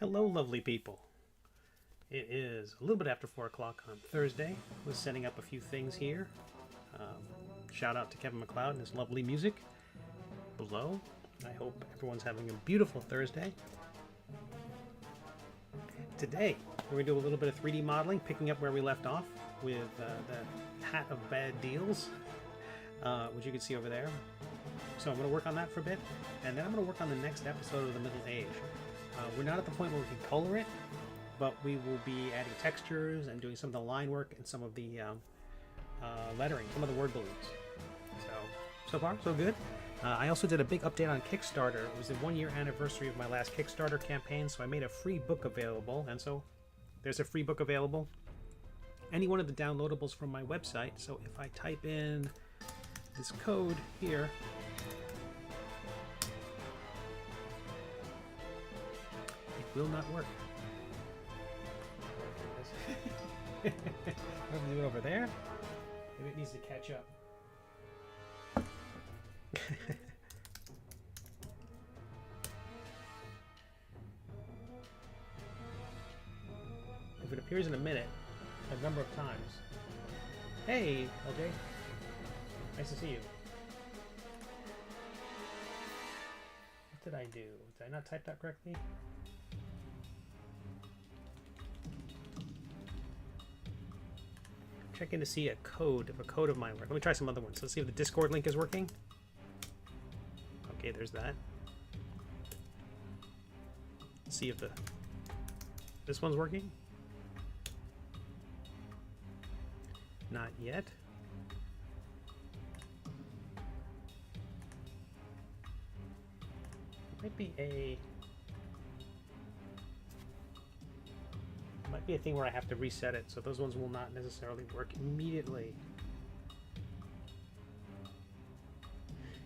Hello, lovely people. It is a little bit after 4 o'clock on Thursday. Was setting up a few things here. Shout out to Kevin MacLeod and his lovely music below. I hope everyone's having a beautiful Thursday. Today, we're going to do a little bit of 3D modeling, picking up where we left off with the Hat of Bad Deals, which you can see over there. So I'm going to work on that for a bit, and then I'm going to work on the next episode of The Middle Age. We're not at the point where we can color it, but we will be adding textures and doing some of the line work and some of the lettering, some of the word balloons. So far, so good. I also did a big update on Kickstarter. It was the 1-year anniversary of my last Kickstarter campaign, so I made a free book available, and so there's a free book available. Any one of the downloadables from my website, so if I type in this code here, it will not work. I'm going to do it over there. Maybe it needs to catch up. If it appears in a minute, a number of times. Hey, LJ. Nice to see you. What did I do? Did I not type that correctly? Checking to see a code of mine work. Let me try some other ones. Let's see if the Discord link is working. Okay, there's that. Let's see if this one's working. Not yet. Might be a thing where I have to reset it, so those ones will not necessarily work immediately.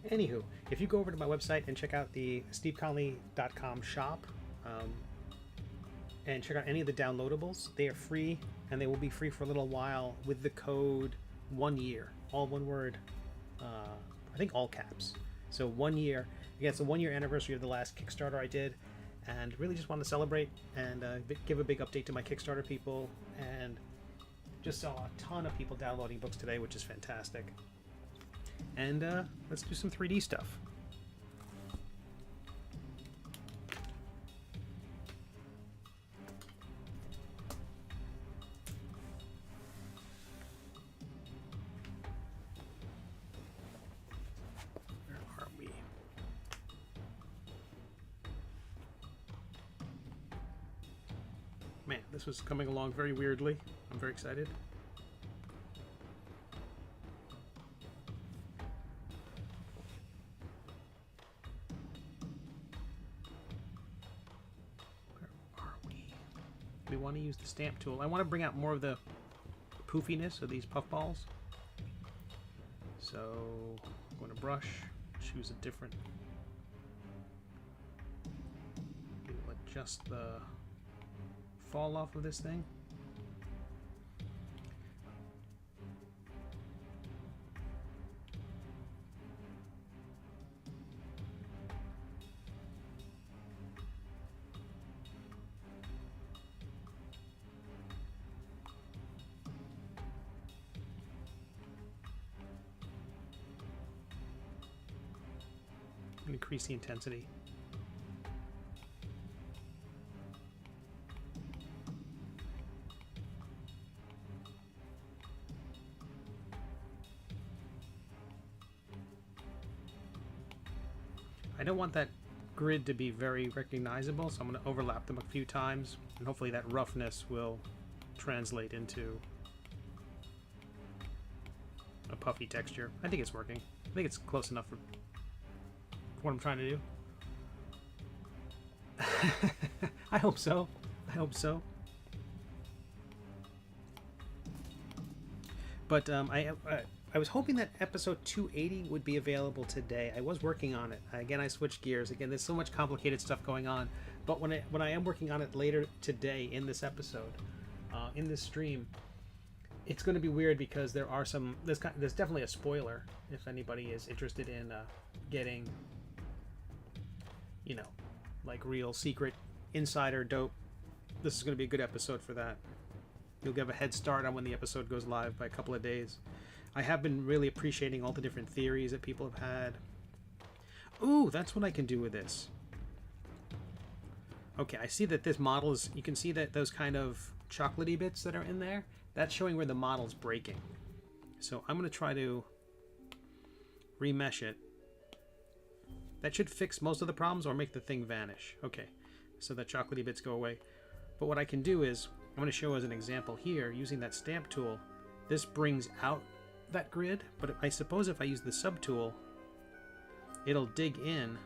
Anywho, if you go over to my website and check out the steveconley.com shop and check out any of the downloadables, they are free, and they will be free for a little while with the code 1YEAR, all one word, I think all caps. So 1 year. Again, it's the 1-year anniversary of the last Kickstarter I did, and really just want to celebrate and give a big update to my Kickstarter people, and just saw a ton of people downloading books today, which is fantastic. And let's do some 3D stuff. Where are we? Man, this was coming along very weirdly. I'm very excited. We want to use the stamp tool. I want to bring out more of the poofiness of these puff balls. So I'm going to brush, choose a different. We'll adjust the fall off of this thing. Increase the intensity. I don't want that grid to be very recognizable, so I'm going to overlap them a few times, and hopefully that roughness will translate into a puffy texture. I think it's working. I think it's close enough for what I'm trying to do. I hope so. I hope so. But I was hoping that episode 280 would be available today. I was working on it. Again, I switched gears. Again, there's so much complicated stuff going on. But when I am working on it later today in this episode, in this stream, it's going to be weird because there are there's definitely a spoiler if anybody is interested in getting, like real secret insider dope, this is going to be a good episode for that. You'll give a head start on when the episode goes live by a couple of days. I have been really appreciating all the different theories that people have had. Ooh, that's what I can do with this. Okay, I see that this model is... You can see that those kind of chocolatey bits that are in there, that's showing where the model's breaking. So I'm going to try to remesh it. That should fix most of the problems or make the thing vanish. Okay, so the chocolatey bits go away. But what I can do is, I'm going to show as an example here, using that stamp tool, this brings out that grid, but I suppose if I use the subtool, it'll dig in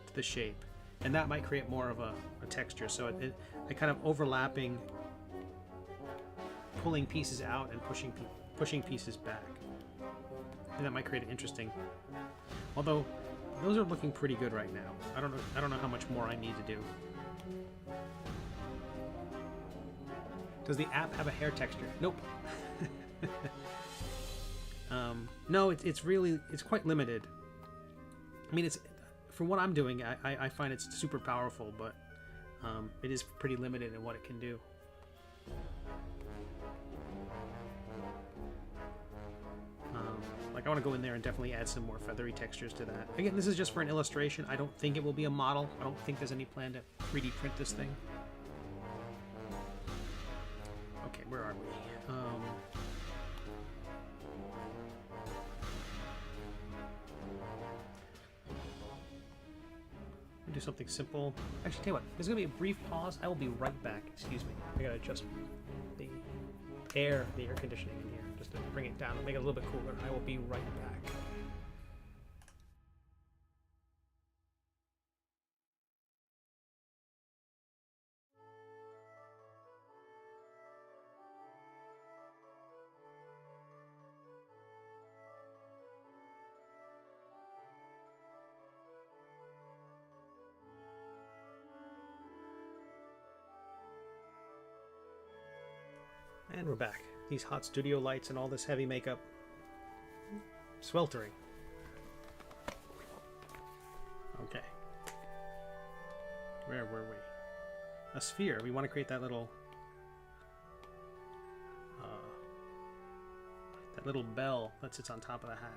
to the shape, and that might create more of a texture. So I kind of overlapping, pulling pieces out and pushing pieces back, and that might create it interesting. Although those are looking pretty good right now. I don't know how much more I need to do. Does the app have a hair texture? Nope. No, it's quite limited. I mean, it's for what I'm doing, I find it's super powerful, but it is pretty limited in what it can do. Like, I want to go in there and definitely add some more feathery textures to that. Again, this is just for an illustration. I don't think it will be a model. I don't think there's any plan to 3D print this thing. Okay, where are we? Do something simple. Actually, tell you what, there's going to be a brief pause. I will be right back. Excuse me. I got to adjust the air conditioning in here just to bring it down and make it a little bit cooler. I will be right back. And we're back. These hot studio lights and all this heavy makeup. Sweltering. Okay. Where were we? A sphere. We want to create that little... that little bell that sits on top of the hat.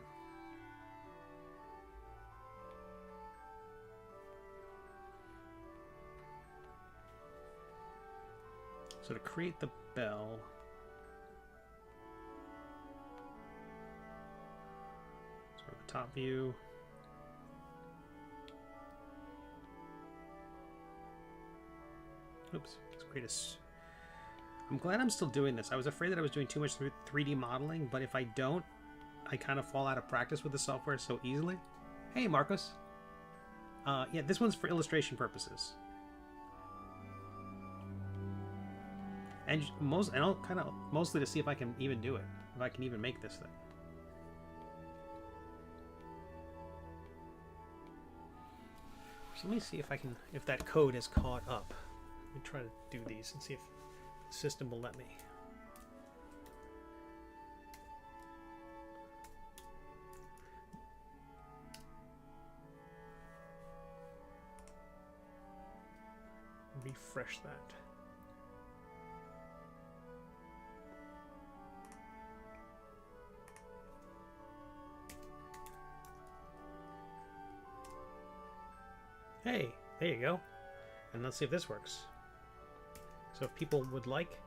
So to create the bell... top view. Oops, let's create a... I'm glad I'm still doing this. I was afraid that I was doing too much 3D modeling, but if I don't, I kind of fall out of practice with the software so easily. Hey, Marcos. Yeah, this one's for illustration purposes. And mostly to see if I can even do it. If I can even make this thing. So let me see if that code has caught up. Let me try to do these and see if the system will let me. Refresh that. Hey, there you go. And let's see if this works. So if people would like,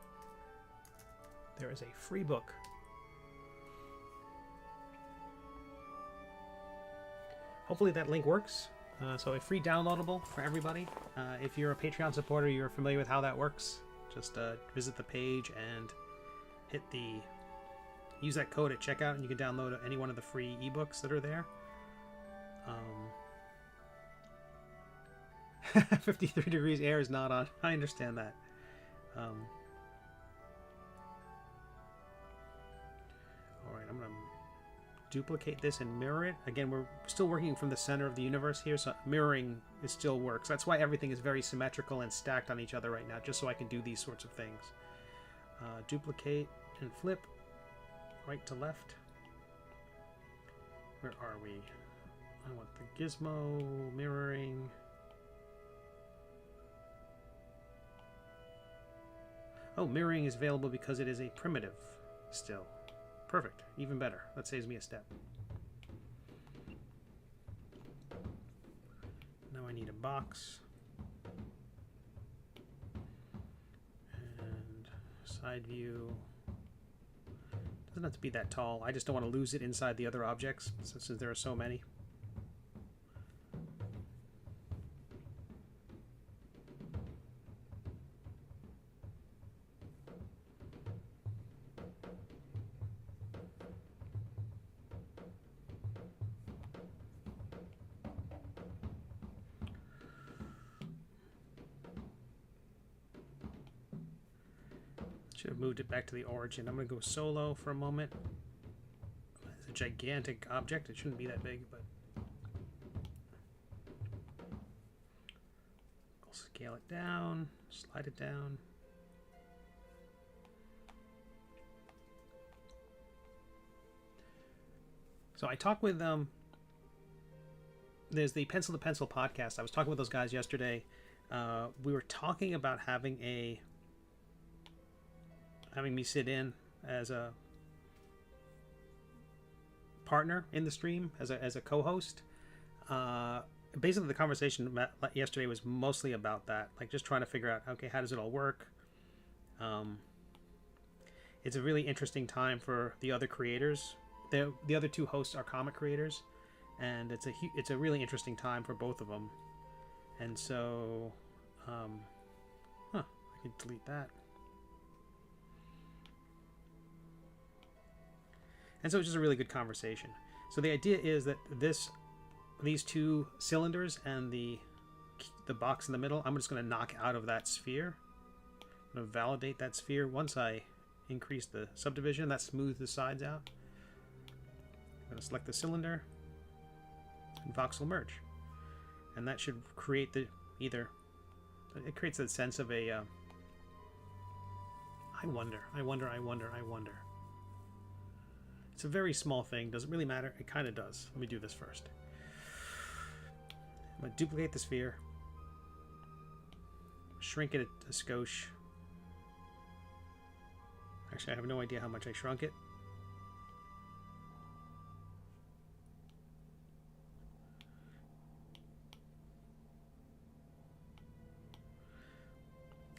there is a free book. Hopefully that link works. So a free downloadable for everybody. If you're a Patreon supporter, you're familiar with how that works. Just visit the page and use that code at checkout, and you can download any one of the free ebooks that are there. 53 degrees air is not on. I understand that. Alright, I'm going to duplicate this and mirror it. Again, we're still working from the center of the universe here, so mirroring still works. That's why everything is very symmetrical and stacked on each other right now, just so I can do these sorts of things. Duplicate and flip, right to left. Where are we? I want the gizmo mirroring. Oh, mirroring is available because it is a primitive still. Perfect. Even better. That saves me a step. Now I need a box. And side view. Doesn't have to be that tall. I just don't want to lose it inside the other objects since there are so many. Should have moved it back to the origin. I'm going to go solo for a moment. It's a gigantic object. It shouldn't be that big, but I'll scale it down, slide it down. So I talked with there's the Pencil to Pencil podcast. I was talking with those guys yesterday. We were talking about having me sit in as a partner in the stream, as a co-host. Basically, the conversation yesterday was mostly about that, like just trying to figure out, okay, how does it all work? It's a really interesting time for the other creators. The other two hosts are comic creators, and it's a really interesting time for both of them. And so, I can delete that. And so it's just a really good conversation. So the idea is that these two cylinders and the box in the middle, I'm just going to knock out of that sphere. I'm going to validate that sphere. Once I increase the subdivision, that smooths the sides out. I'm going to select the cylinder and voxel merge. And that should create it creates a sense of a I wonder. It's a very small thing. Doesn't really matter. It kind of does. Let me do this first. I'm going to duplicate the sphere. Shrink it a skosh. Actually, I have no idea how much I shrunk it.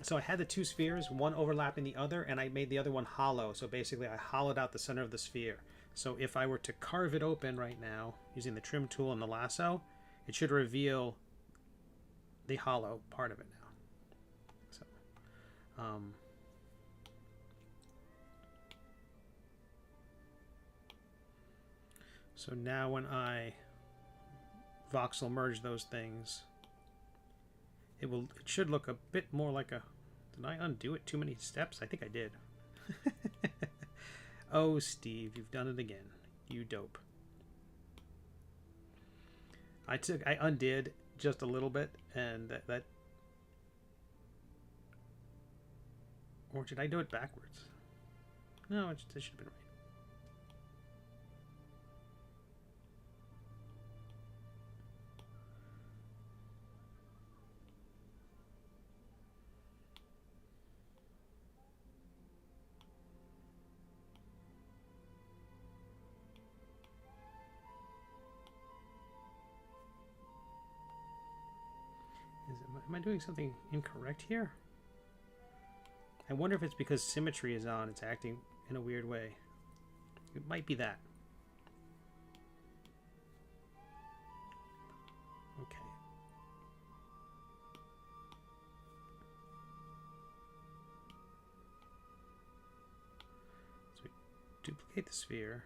So I had the two spheres, one overlapping the other, and I made the other one hollow. So basically I hollowed out the center of the sphere. So if I were to carve it open right now, using the trim tool and the lasso, it should reveal the hollow part of it now. So now when I voxel merge those things, it should look a bit more like a... Did I undo it too many steps? I think I did. Oh, Steve, you've done it again. You dope. I undid just a little bit, and that... Or did I do it backwards? No, it should have been right. Am I doing something incorrect here? I wonder if it's because symmetry is on, it's acting in a weird way. It might be that. Okay. So we duplicate the sphere.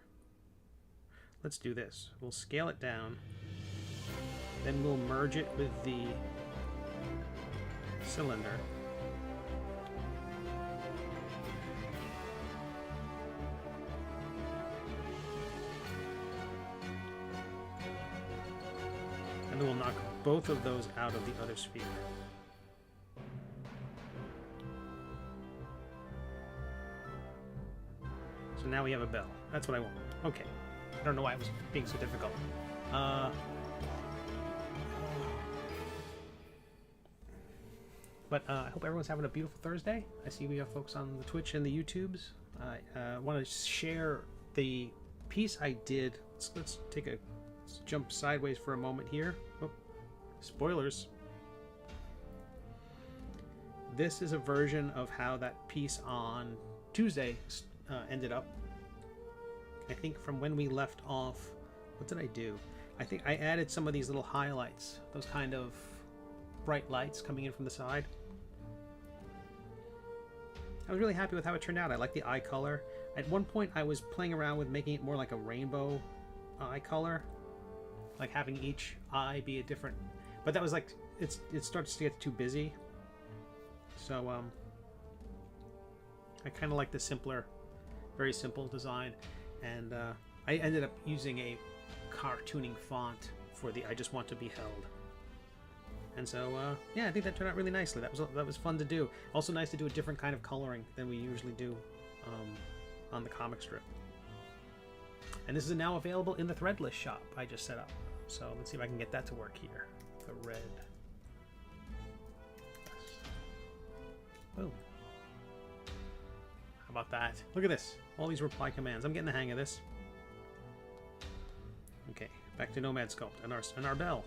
Let's do this. We'll scale it down. Then we'll merge it with the cylinder. And then we'll knock both of those out of the other sphere. So now we have a bell. That's what I want. Okay. I don't know why it was being so difficult. But I hope everyone's having a beautiful Thursday. I see we have folks on the Twitch and the YouTubes. I want to share the piece I did. Let's jump sideways for a moment here. Oh, spoilers. This is a version of how that piece on Tuesday ended up. I think from when we left off, what did I do? I think I added some of these little highlights, those kind of bright lights coming in from the side. I was really happy with how it turned out. I like the eye color. At one point I was playing around with making it more like a rainbow eye color, like having each eye be a different, but that was like it starts to get too busy. So I kind of like the simpler, very simple design, and I ended up using a cartooning font for the I Just Want to Be Held. And so, yeah, I think that turned out really nicely. That was fun to do. Also nice to do a different kind of coloring than we usually do on the comic strip. And this is now available in the Threadless shop I just set up. So let's see if I can get that to work here. The red. Boom. How about that? Look at this. All these reply commands. I'm getting the hang of this. Okay, back to Nomad Sculpt and our bell.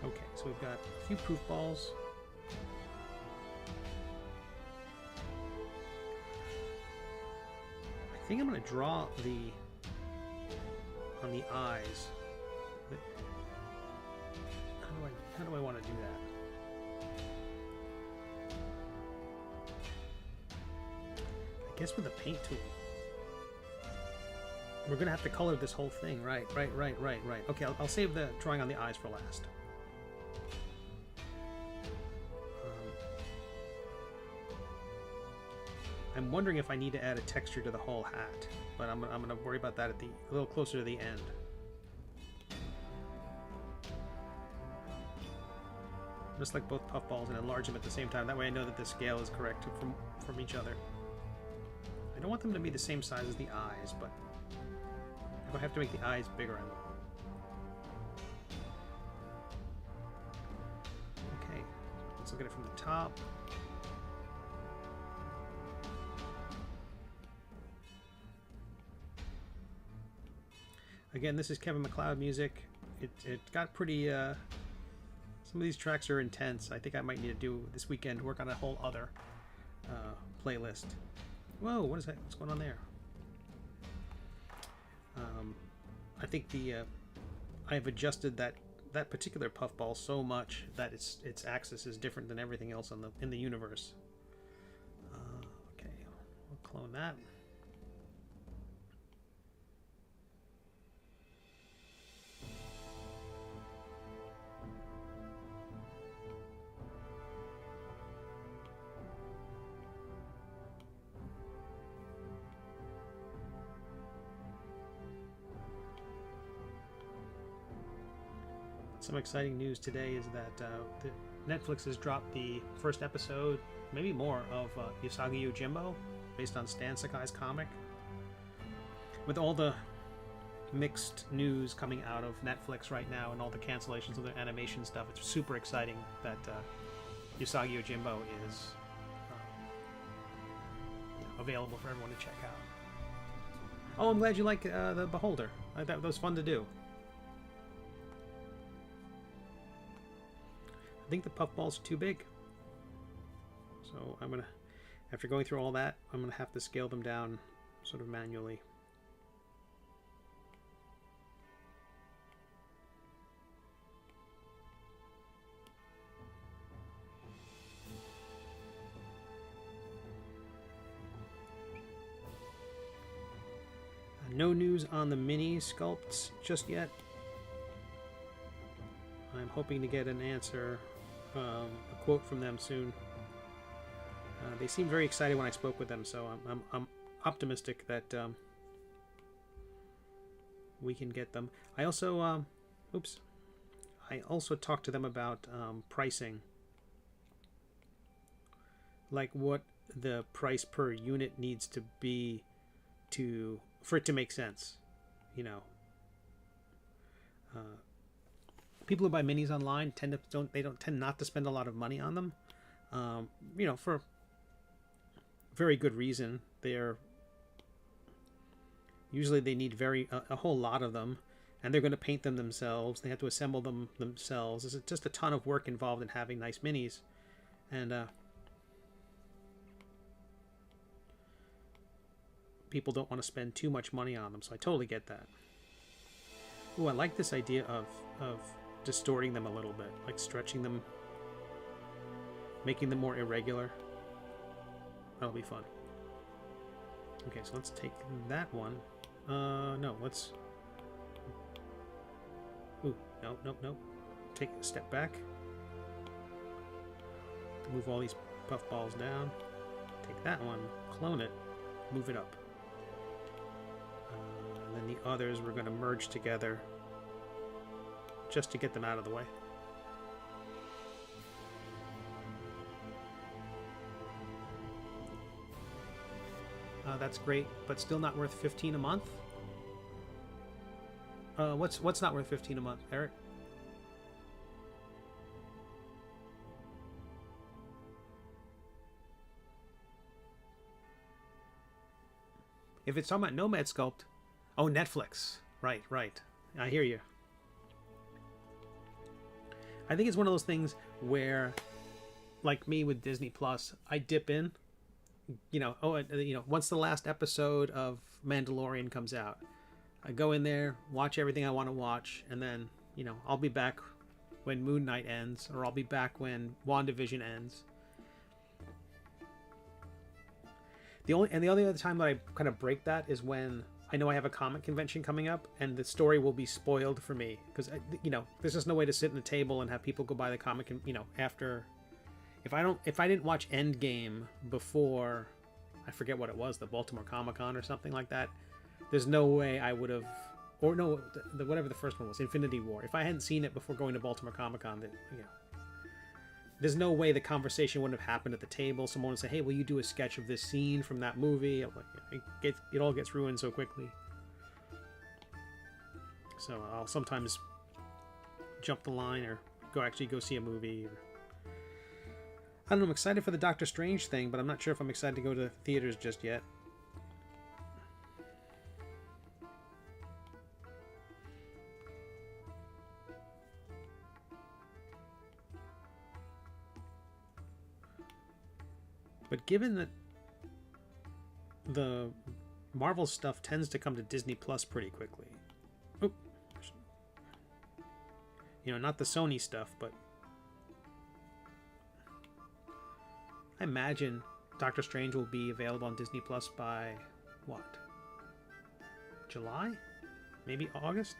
Okay, so we've got a few proof balls. I think I'm going to draw on the eyes. How do I want to do that? I guess with a paint tool. We're going to have to color this whole thing. Right. Okay, I'll save the drawing on the eyes for last. I'm wondering if I need to add a texture to the whole hat, but I'm going to worry about that at a little closer to the end. Just like both puffballs, and enlarge them at the same time. That way I know that the scale is correct from each other. I don't want them to be the same size as the eyes, but if I have to make the eyes bigger, I will. Okay, let's look at it from the top. Again, this is Kevin MacLeod music. It got pretty, some of these tracks are intense. I think I might need to do this weekend, work on a whole other playlist. Whoa, what is that? What's going on there? I think I have adjusted that particular puffball so much that its axis is different than everything else in the universe. Okay, we'll clone that. Some exciting news today is that Netflix has dropped the first episode, maybe more, of Usagi Yojimbo, based on Stan Sakai's comic. With all the mixed news coming out of Netflix right now and all the cancellations of their animation stuff, it's super exciting that Usagi Yojimbo is available for everyone to check out. Oh, I'm glad you like the Beholder. That was fun to do. I think the puffballs are too big. So I'm gonna, after going through all that, I'm gonna have to scale them down sort of manually. No news on the mini sculpts just yet. I'm hoping to get an answer, a quote from them soon. They seemed very excited when I spoke with them, so I'm optimistic that we can get them. I also, I also talked to them about pricing, like what the price per unit needs to be to for it to make sense, you know. People who buy minis online don't tend not to spend a lot of money on them, you know, for very good reason. Usually they need a whole lot of them, and they're going to paint them themselves. They have to assemble them themselves. There's just a ton of work involved in having nice minis, and people don't want to spend too much money on them. So I totally get that. Ooh, I like this idea of distorting them a little bit, like stretching them, making them more irregular. That'll be fun. Okay, so let's take that one. No, let's... Ooh, no. Take a step back. Move all these puff balls down. Take that one, clone it, move it up. And then the others we're going to merge together just to get them out of the way. That's great, but still not worth $15 a month. What's not worth $15 a month, Eric? If it's talking about Nomad Sculpt, oh, Netflix, right. I hear you. I think it's one of those things where, like me with Disney Plus, I dip in. You know, once the last episode of Mandalorian comes out, I go in there, watch everything I want to watch, and then, you know, I'll be back when Moon Knight ends, or I'll be back when WandaVision ends. The only other time that I kind of break that is when I know I have a comic convention coming up, and the story will be spoiled for me, because, you know, there's just no way to sit in a table and have people go buy the comic, and, you know, after... If I didn't watch Endgame before, I forget what it was, the Baltimore Comic-Con or something like that, there's no way I would have, or no, whatever the first one was, Infinity War. If I hadn't seen it before going to Baltimore Comic-Con, then, you know, there's no way the conversation wouldn't have happened at the table. Someone would say, "Hey, will you do a sketch of this scene from that movie?" It all gets ruined so quickly. So I'll sometimes jump the line or go see a movie. I don't know, I'm excited for the Doctor Strange thing, but I'm not sure if I'm excited to go to theaters just yet. But given that the Marvel stuff tends to come to Disney Plus pretty quickly. Oop. You know, not the Sony stuff, but I imagine Doctor Strange will be available on Disney Plus by, what? July? Maybe August?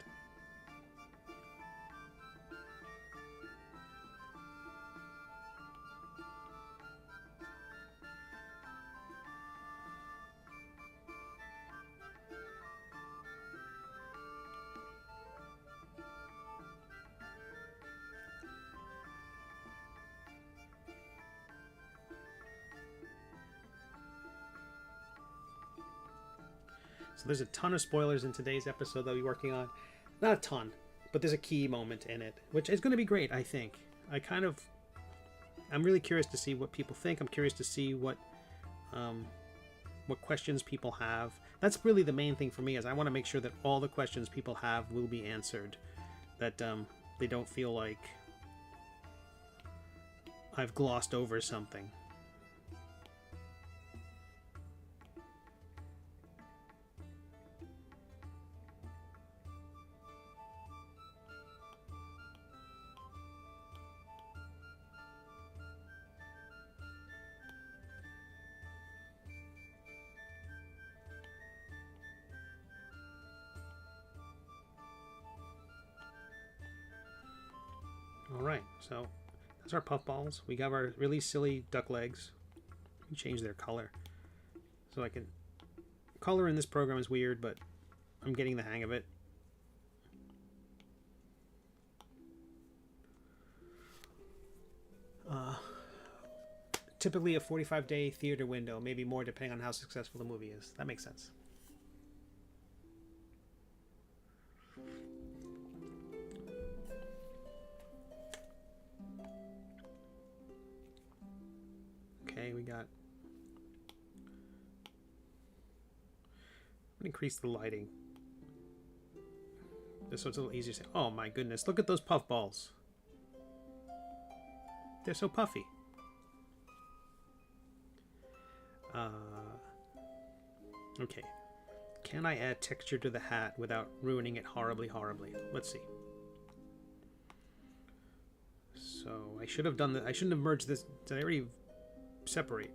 So there's a ton of spoilers in today's episode that I'll be working on. Not a ton, but there's a key moment in it, which is going to be great, I think. I'm really curious to see what people think. I'm curious to see what questions people have. That's really the main thing for me, is I want to make sure that all the questions people have will be answered. That they don't feel like I've glossed over something. Alright, so that's our puffballs. We got our really silly duck legs. We change their color. So I can... Color in this program is weird, but I'm getting the hang of it. Typically a 45-day theater window, maybe more depending on how successful the movie is. That makes sense. Okay, we got... increase the lighting. This one's a little easier to say. Oh my goodness, look at those puff balls. They're so puffy. Okay. Can I add texture to the hat without ruining it horribly? Let's see. So I should have done that. I shouldn't have merged this. Did I already separate?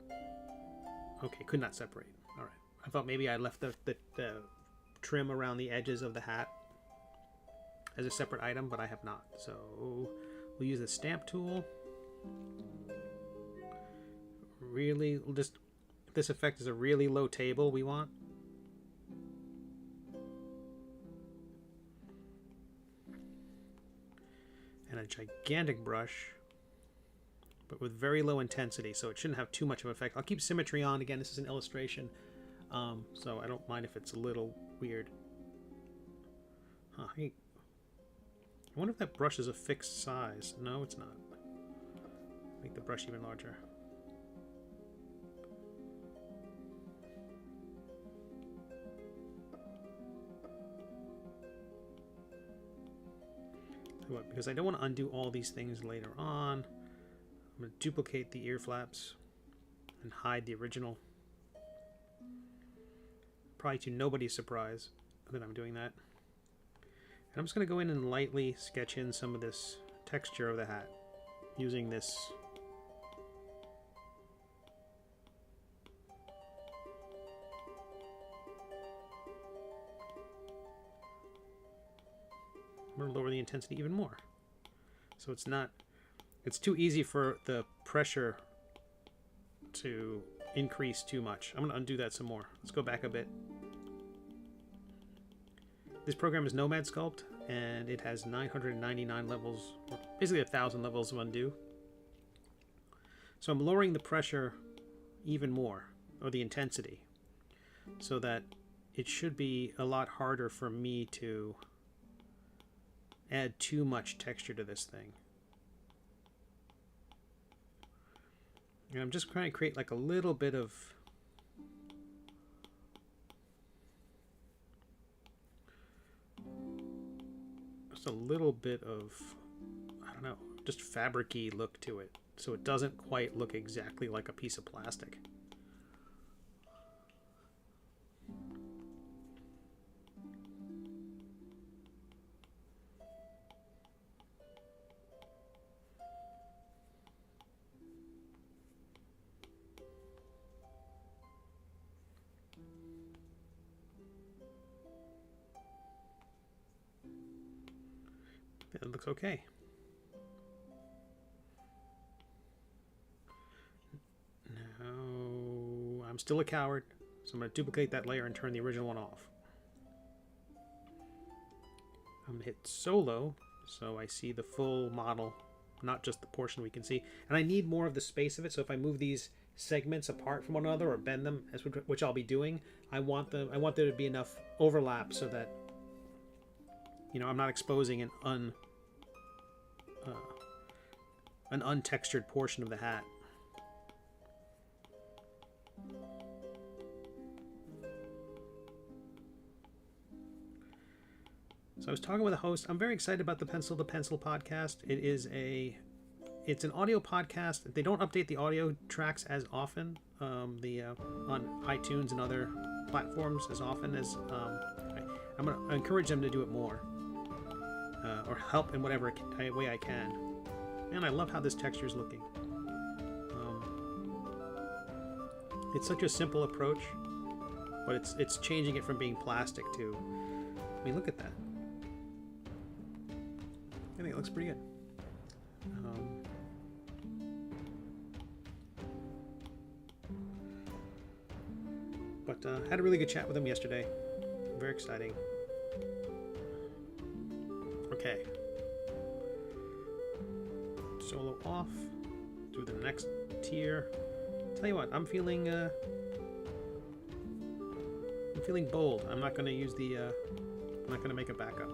Okay, could not separate. All right. I thought maybe I left the trim around the edges of the hat as a separate item, but I have not. So we'll use the stamp tool. Really, just this effect is a really low table we want. And a gigantic brush, but with very low intensity, so it shouldn't have too much of an effect. I'll keep symmetry on. Again, this is an illustration, so I don't mind if it's a little weird. Huh, I wonder if that brush is a fixed size. No, it's not. Make the brush even larger. What, because I don't want to undo all these things later on. I'm going to duplicate the ear flaps and hide the original. Probably to nobody's surprise that I'm doing that. And I'm just going to go in and lightly sketch in some of this texture of the hat using this I'm going to lower the intensity even more. So it's not, it's too easy for the pressure to increase too much. I'm going to undo that some more. Let's go back a bit. This program is Nomad Sculpt, and it has 999 levels, or basically 1,000 levels of undo. So I'm lowering the pressure even more, or the intensity, so that it should be a lot harder for me to add too much texture to this thing. And I'm just trying to create like a little bit of just a little bit of, I don't know, just fabric-y look to it, so it doesn't quite look exactly like a piece of plastic. It looks okay. Now, I'm still a coward, so I'm going to duplicate that layer and turn the original one off. I'm going to hit solo so I see the full model, not just the portion we can see. And I need more of the space of it, so if I move these segments apart from one another or bend them, which I'll be doing, I want there to be enough overlap so that, you know, I'm not exposing an untextured portion of the hat. So I was talking with a host. I'm very excited about the Pencil to Pencil podcast. It's an audio podcast. They don't update the audio tracks as often on iTunes and other platforms as often as I'm going to encourage them to do it more. Or help in whatever way I can. Man, I love how this texture is looking. It's such a simple approach, but it's changing it from being plastic to, I mean, look at that. I think it looks pretty good. But had a really good chat with him yesterday. Very exciting. Okay. Solo off. Do the next tier. Tell you what, I'm feeling bold. I'm not going to use the. I'm not going to make a backup.